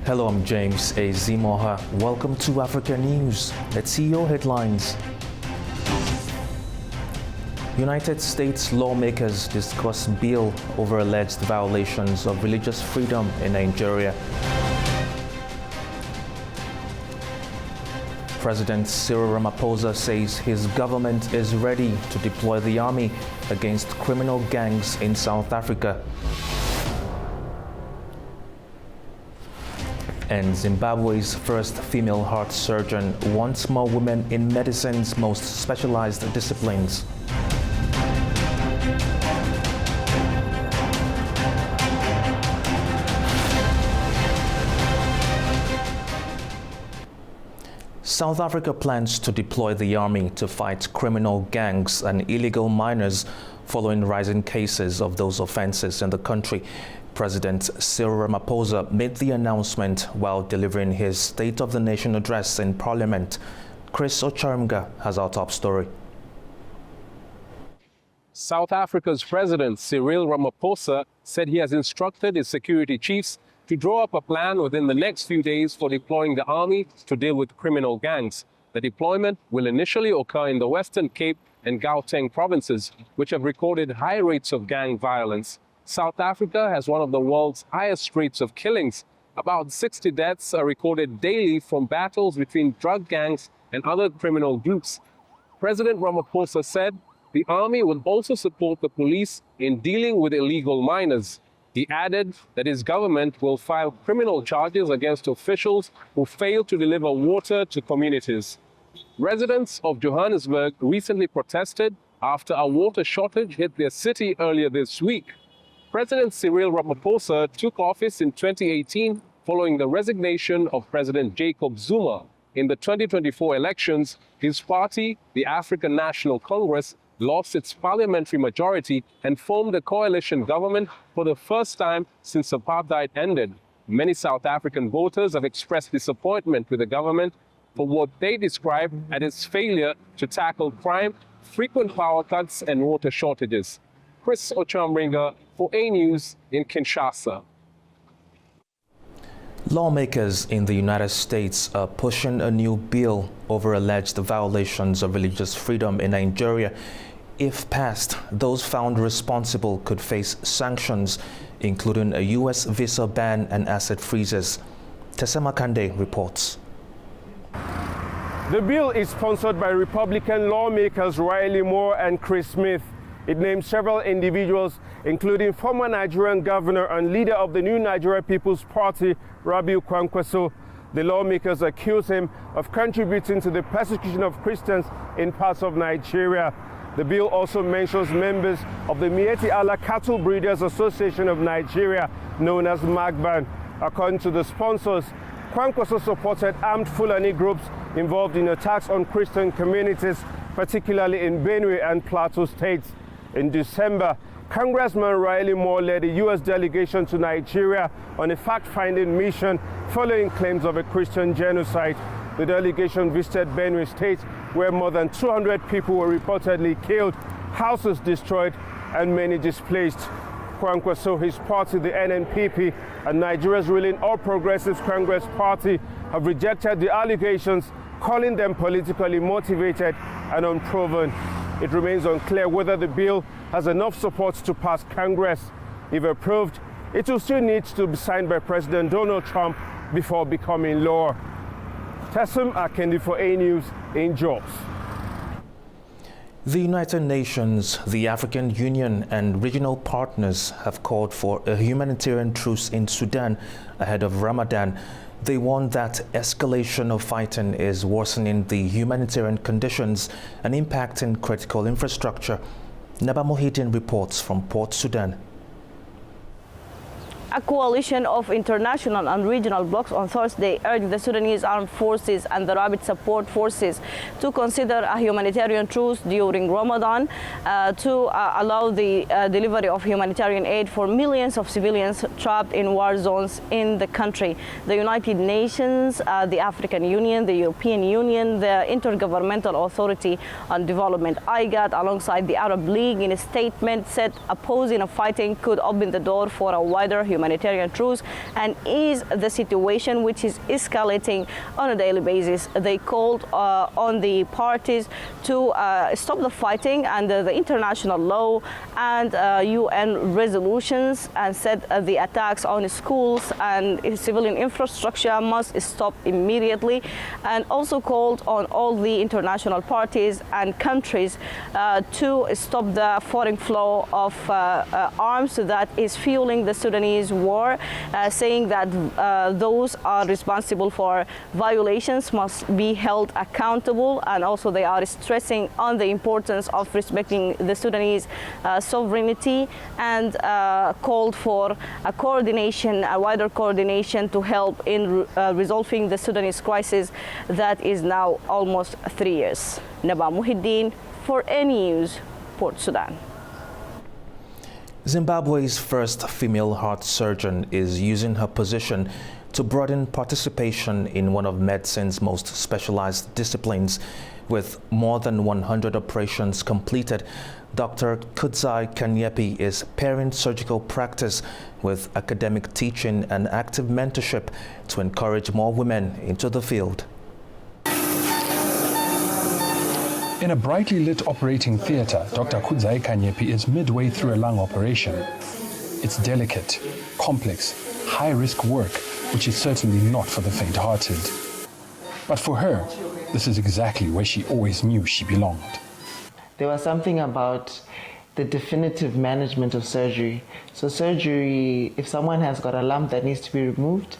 Hello, I'm James Ezimoha. Welcome to Africa News. Let's see your headlines. United States lawmakers discuss bill over alleged violations of religious freedom in Nigeria. President Cyril Ramaphosa says his government is ready to deploy the army against criminal gangs in South Africa. And Zimbabwe's first female heart surgeon wants more women in medicine's most specialized disciplines. South Africa plans to deploy the army to fight criminal gangs and illegal miners following rising cases of those offenses in the country. President Cyril Ramaphosa made the announcement while delivering his State of the Nation address in Parliament. Chris Ocharimga has our top story. South Africa's President Cyril Ramaphosa said he has instructed his security chiefs to draw up a plan within the next few days for deploying the army to deal with criminal gangs. The deployment will initially occur in the Western Cape and Gauteng provinces, which have recorded high rates of gang violence. South Africa has one of the world's highest rates of killings. About 60 deaths are recorded daily from battles between drug gangs and other criminal groups. President Ramaphosa said the army will also support the police in dealing with illegal miners. He added that his government will file criminal charges against officials who fail to deliver water to communities. Residents of Johannesburg recently protested after a water shortage hit their city earlier this week. President Cyril Ramaphosa took office in 2018 following the resignation of President Jacob Zuma. In the 2024 elections, his party, the African National Congress, lost its parliamentary majority and formed a coalition government for the first time since apartheid ended. Many South African voters have expressed disappointment with the government for what they describe as its failure to tackle crime, frequent power cuts, and water shortages. Chris Ocharimga for A News in Kinshasa. Lawmakers in the United States are pushing a new bill over alleged violations of religious freedom in Nigeria. If passed, those found responsible could face sanctions, including a U.S. visa ban and asset freezes. Tesema Kande reports. The bill is sponsored by Republican lawmakers Riley Moore and Chris Smith. It names several individuals, including former Nigerian governor and leader of the New Nigeria People's Party, Rabiu Kwankwaso. The lawmakers accuse him of contributing to the persecution of Christians in parts of Nigeria. The bill also mentions members of the Miyetti Allah Cattle Breeders Association of Nigeria, known as MAGBAN. According to the sponsors, Kwankwaso supported armed Fulani groups involved in attacks on Christian communities, particularly in Benue and Plateau states. In December, Congressman Riley Moore led a U.S. delegation to Nigeria on a fact-finding mission following claims of a Christian genocide. The delegation visited Benue State, where more than 200 people were reportedly killed, houses destroyed, and many displaced. Kwankwaso, his party, the NNPP, and Nigeria's ruling All Progressives Congress Party have rejected the allegations, calling them politically motivated and unproven. It remains unclear whether the bill has enough support to pass Congress. If approved, it will still need to be signed by President Donald Trump before becoming law. Tesem Akendi for A News in Jos. The United Nations, the African Union, and regional partners have called for a humanitarian truce in Sudan ahead of Ramadan. They warn that escalation of fighting is worsening the humanitarian conditions and impacting critical infrastructure. Naba Mohidin reports from Port Sudan. A coalition of international and regional blocs on Thursday urged the Sudanese armed forces and the rapid support forces to consider a humanitarian truce during Ramadan to allow the delivery of humanitarian aid for millions of civilians trapped in war zones in the country. The United Nations, the African Union, the European Union, the Intergovernmental Authority on Development, IGAD, alongside the Arab League, in a statement said opposing of fighting could open the door for a wider humanitarian humanitarian truce and ease the situation, which is escalating on a daily basis. They called on the parties to stop the fighting under the international law and UN resolutions, and said the attacks on schools and civilian infrastructure must stop immediately, and also called on all the international parties and countries to stop the foreign flow of arms that is fueling the Sudanese war, saying that those are responsible for violations must be held accountable, and also they are stressing on the importance of respecting the Sudanese sovereignty, and called for a coordination, a wider coordination to help in resolving the Sudanese crisis that is now almost 3 years. Naba Muhiddin for News, Port Sudan. Zimbabwe's first female heart surgeon is using her position to broaden participation in one of medicine's most specialized disciplines. With more than 100 operations completed, Dr. Kudzai Kanyepi is pairing surgical practice with academic teaching and active mentorship to encourage more women into the field. In a brightly lit operating theatre, Dr. Kudzai Kanyepi is midway through a lung operation. It's delicate, complex, high-risk work, which is certainly not for the faint-hearted. But for her, this is exactly where she always knew she belonged. There was something about the definitive management of surgery. So surgery, if someone has got a lump that needs to be removed,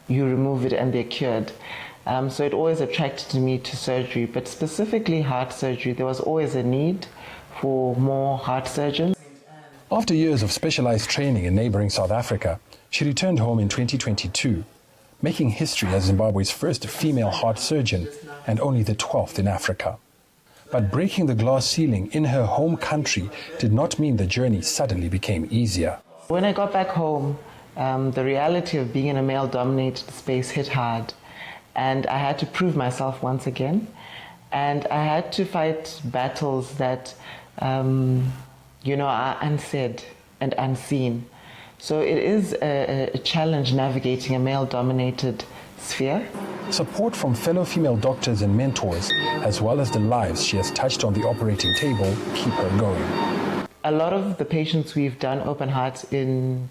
you remove it and they're cured. So it always attracted me to surgery, but specifically heart surgery. There was always a need for more heart surgeons. After years of specialized training in neighboring South Africa, she returned home in 2022, making history as Zimbabwe's first female heart surgeon and only the 12th in Africa. But breaking the glass ceiling in her home country did not mean the journey suddenly became easier. When I got back home, the reality of being in a male-dominated space hit hard. And I had to prove myself once again. And I had to fight battles that, are unsaid and unseen. So it is a challenge navigating a male-dominated sphere. Support from fellow female doctors and mentors, as well as the lives she has touched on the operating table, keep her going. A lot of the patients we've done open hearts in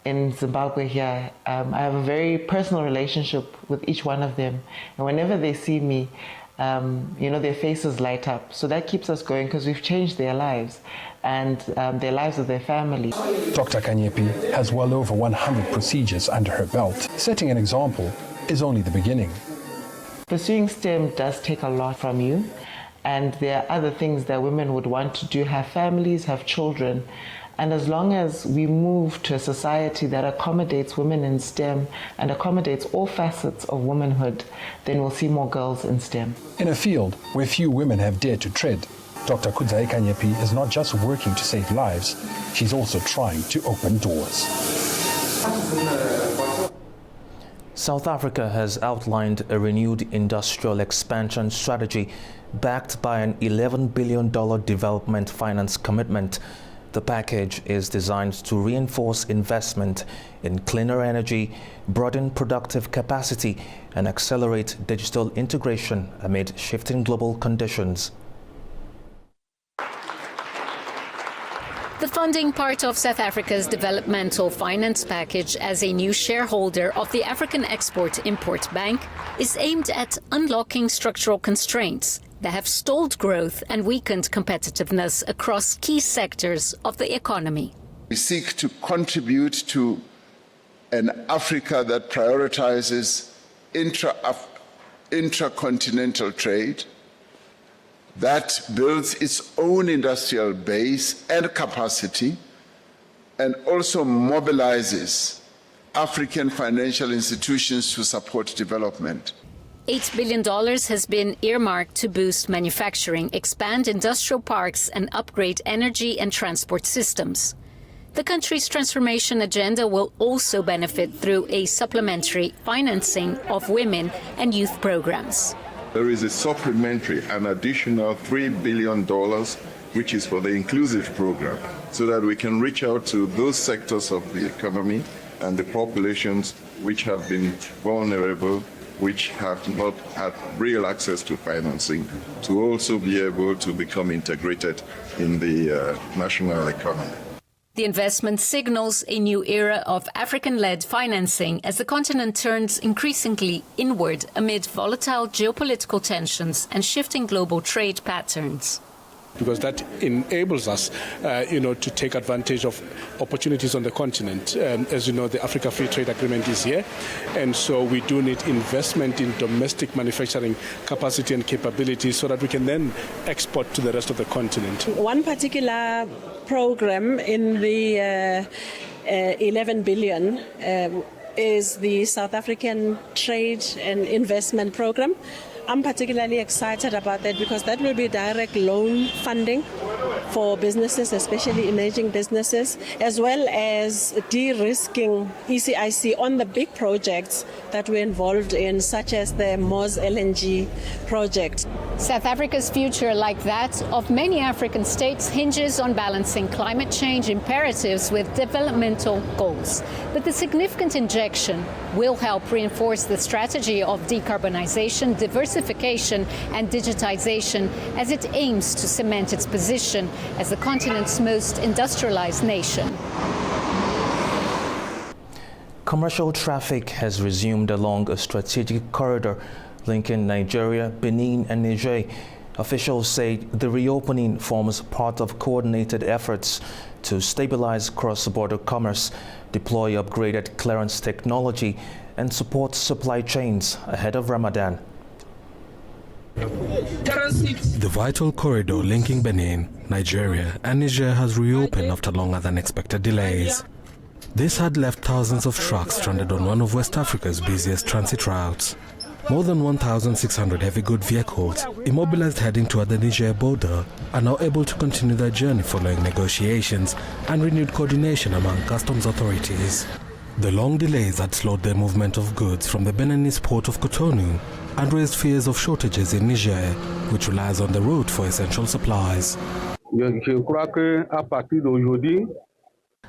Zimbabwe here, I have a very personal relationship with each one of them. And whenever they see me, their faces light up. So that keeps us going because we've changed their lives and their lives of their family. Dr. Kanyepi has well over 100 procedures under her belt. Setting an example is only the beginning. Pursuing STEM does take a lot from you. And there are other things that women would want to do, have families, have children. And as long as we move to a society that accommodates women in STEM and accommodates all facets of womanhood, then we'll see more girls in STEM. In a field where few women have dared to tread, Dr. Kudzai Kanyepi is not just working to save lives, she's also trying to open doors. South Africa has outlined a renewed industrial expansion strategy backed by an $11 billion development finance commitment. The package is designed to reinforce investment in cleaner energy, broaden productive capacity, and accelerate digital integration amid shifting global conditions. The funding part of South Africa's developmental finance package as a new shareholder of the African Export-Import Bank is aimed at unlocking structural constraints that have stalled growth and weakened competitiveness across key sectors of the economy. We seek to contribute to an Africa that prioritizes intracontinental trade, that builds its own industrial base and capacity, and also mobilizes African financial institutions to support development. $8 billion has been earmarked to boost manufacturing, expand industrial parks, and upgrade energy and transport systems. The country's transformation agenda will also benefit through a supplementary financing of women and youth programs. There is a supplementary, an additional $3 billion, which is for the inclusive program, so that we can reach out to those sectors of the economy and the populations which have been vulnerable, which have not had real access to financing, to also be able to become integrated in the national economy. The investment signals a new era of African-led financing as the continent turns increasingly inward amid volatile geopolitical tensions and shifting global trade patterns. Because that enables us, to take advantage of opportunities on the continent. As you know, the Africa Free Trade Agreement is here, and so we do need investment in domestic manufacturing capacity and capability so that we can then export to the rest of the continent. One particular program in the 11 billion is the South African Trade and Investment Program. I'm particularly excited about that because that will be direct loan funding for businesses, especially emerging businesses, as well as de-risking ECIC on the big projects that we're involved in, such as the Moz LNG project. South Africa's future, like that of many African states, hinges on balancing climate change imperatives with developmental goals. But the significant injection will help reinforce the strategy of decarbonization, diversification and digitization as it aims to cement its position as the continent's most industrialized nation. Commercial traffic has resumed along a strategic corridor linking Nigeria, Benin and Niger. Officials say the reopening forms part of coordinated efforts to stabilize cross-border commerce, deploy upgraded clearance technology, and support supply chains ahead of Ramadan. The vital corridor linking Benin, Nigeria, and Niger has reopened after longer than expected delays. This had left thousands of trucks stranded on one of West Africa's busiest transit routes. More than 1,600 heavy goods vehicles, immobilized heading toward the Niger border, are now able to continue their journey following negotiations and renewed coordination among customs authorities. The long delays had slowed the movement of goods from the Beninese port of Cotonou and raised fears of shortages in Niger, which relies on the road for essential supplies.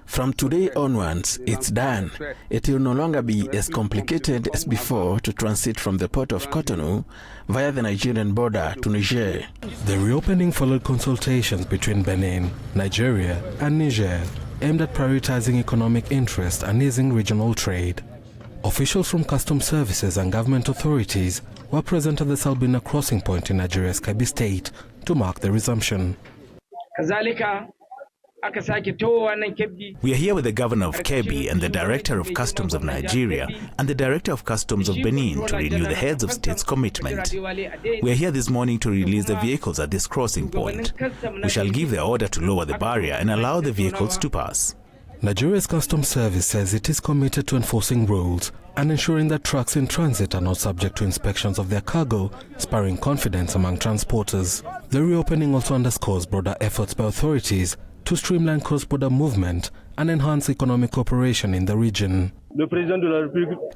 From today onwards, it's done. It will no longer be as complicated as before to transit from the port of Cotonou via the Nigerian border to Niger. The reopening followed consultations between Benin, Nigeria, and Niger aimed at prioritizing economic interest and easing regional trade. Officials from customs services and government authorities were present at the Salbina crossing point in Nigeria's Kebbi state to mark the resumption. We are here with the governor of Kebbi and the director of customs of Nigeria and the director of customs of Benin to renew the heads of state's commitment. We are here this morning to release the vehicles at this crossing point. We shall give the order to lower the barrier and allow the vehicles to pass. Nigeria's customs service says it is committed to enforcing rules and ensuring that trucks in transit are not subject to inspections of their cargo, spurring confidence among transporters. The reopening also underscores broader efforts by authorities to streamline cross-border movement and enhance economic cooperation in the region.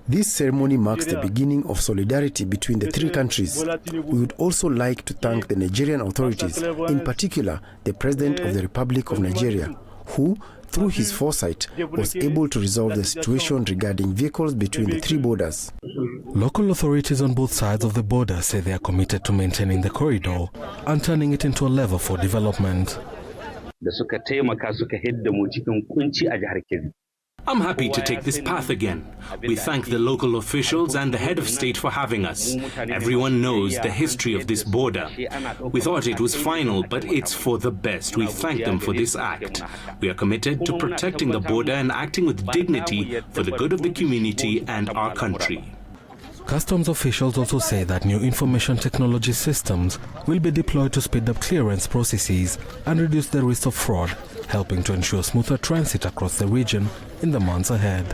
This ceremony marks the beginning of solidarity between the three countries. We would also like to thank the Nigerian authorities, in particular the President of the Republic of Nigeria, who, through his foresight, was able to resolve the situation regarding vehicles between the three borders. Local authorities on both sides of the border say they are committed to maintaining the corridor and turning it into a lever for development. I'm happy to take this path again. We thank the local officials and the head of state for having us. Everyone knows the history of this border. We thought it was final, but it's for the best. We thank them for this act. We are committed to protecting the border and acting with dignity for the good of the community and our country. Customs officials also say that new information technology systems will be deployed to speed up clearance processes and reduce the risk of fraud, helping to ensure smoother transit across the region in the months ahead.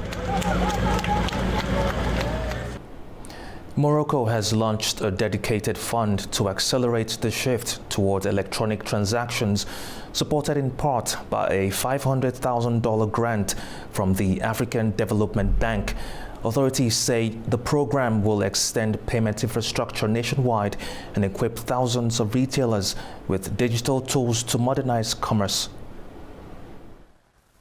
Morocco has launched a dedicated fund to accelerate the shift toward electronic transactions, supported in part by a $500,000 grant from the African Development Bank. Authorities say the program will extend payment infrastructure nationwide and equip thousands of retailers with digital tools to modernize commerce.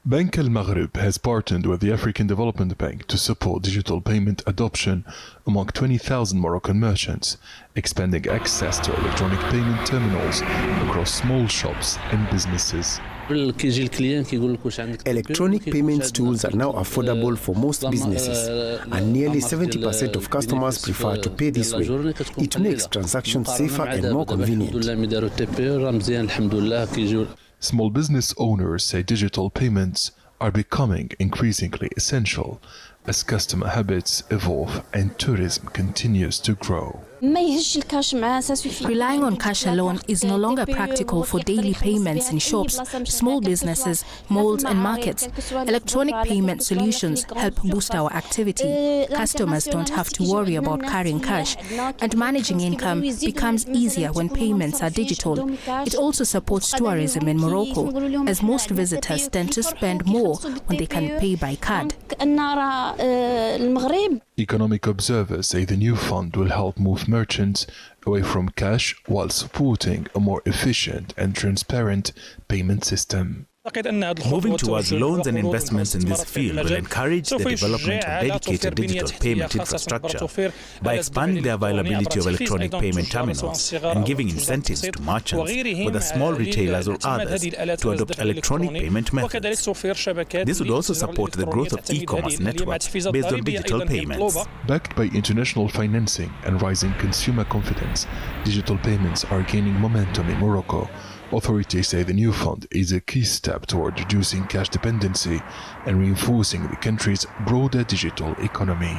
Bank Al Maghrib has partnered with the African Development Bank to support digital payment adoption among 20,000 Moroccan merchants, expanding access to electronic payment terminals across small shops and businesses. Electronic payments tools are now affordable for most businesses, and nearly 70% of customers prefer to pay this way. It makes transactions safer and more convenient. Small business owners say digital payments are becoming increasingly essential as customer habits evolve and tourism continues to grow. Relying on cash alone is no longer practical for daily payments in shops, small businesses, malls and markets. Electronic payment solutions help boost our activity. Customers don't have to worry about carrying cash, and managing income becomes easier when payments are digital. It also supports tourism in Morocco, as most visitors tend to spend more when they can pay by card. Economic observers say the new fund will help move merchants away from cash while supporting a more efficient and transparent payment system. Moving towards loans and investments in this field will encourage the development of dedicated digital payment infrastructure by expanding the availability of electronic payment terminals and giving incentives to merchants, whether small retailers or others, to adopt electronic payment methods. This would also support the growth of e-commerce networks based on digital payments. Backed by international financing and rising consumer confidence, digital payments are gaining momentum in Morocco. Authorities say the new fund is a key step toward reducing cash dependency and reinforcing the country's broader digital economy.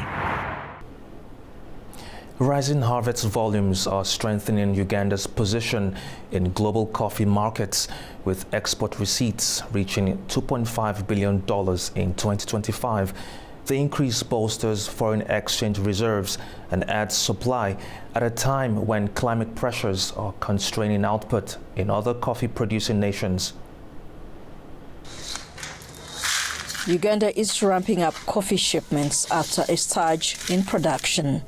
Rising harvest volumes are strengthening Uganda's position in global coffee markets, with export receipts reaching $2.5 billion in 2025. The increase bolsters foreign exchange reserves and adds supply at a time when climate pressures are constraining output in other coffee-producing nations. Uganda is ramping up coffee shipments after a surge in production.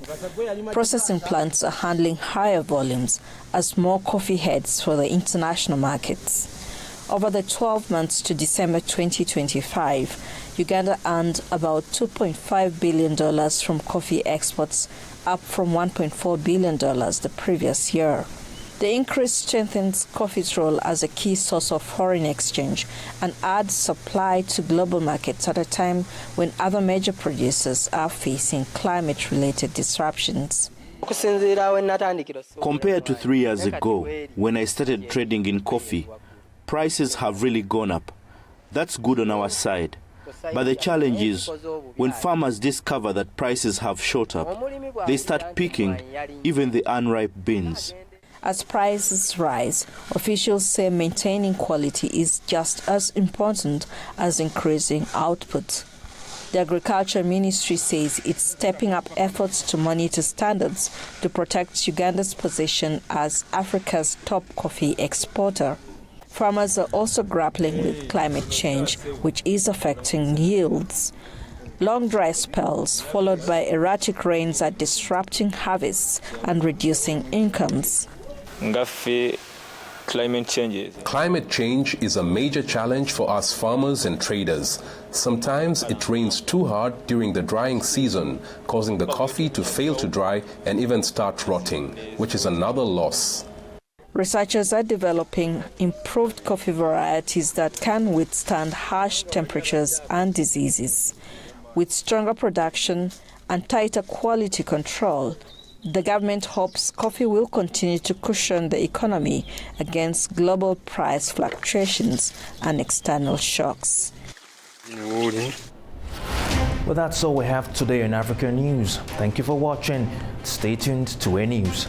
Processing plants are handling higher volumes as more coffee heads for the international markets. Over the 12 months to December 2025, Uganda earned about $2.5 billion from coffee exports, up from $1.4 billion the previous year. The increase strengthens coffee's role as a key source of foreign exchange and adds supply to global markets at a time when other major producers are facing climate-related disruptions. Compared to 3 years ago, when I started trading in coffee, prices have really gone up. That's good on our side. But the challenge is, when farmers discover that prices have shot up, they start picking even the unripe beans. As prices rise, officials say maintaining quality is just as important as increasing output. The Agriculture Ministry says it's stepping up efforts to monitor standards to protect Uganda's position as Africa's top coffee exporter. Farmers are also grappling with climate change, which is affecting yields. Long dry spells followed by erratic rains are disrupting harvests and reducing incomes. Climate change is a major challenge for us farmers and traders. Sometimes it rains too hard during the drying season, causing the coffee to fail to dry and even start rotting, which is another loss. Researchers are developing improved coffee varieties that can withstand harsh temperatures and diseases. With stronger production and tighter quality control, the government hopes coffee will continue to cushion the economy against global price fluctuations and external shocks. Well, that's all we have today in Africa News. Thank you for watching. Stay tuned to A News.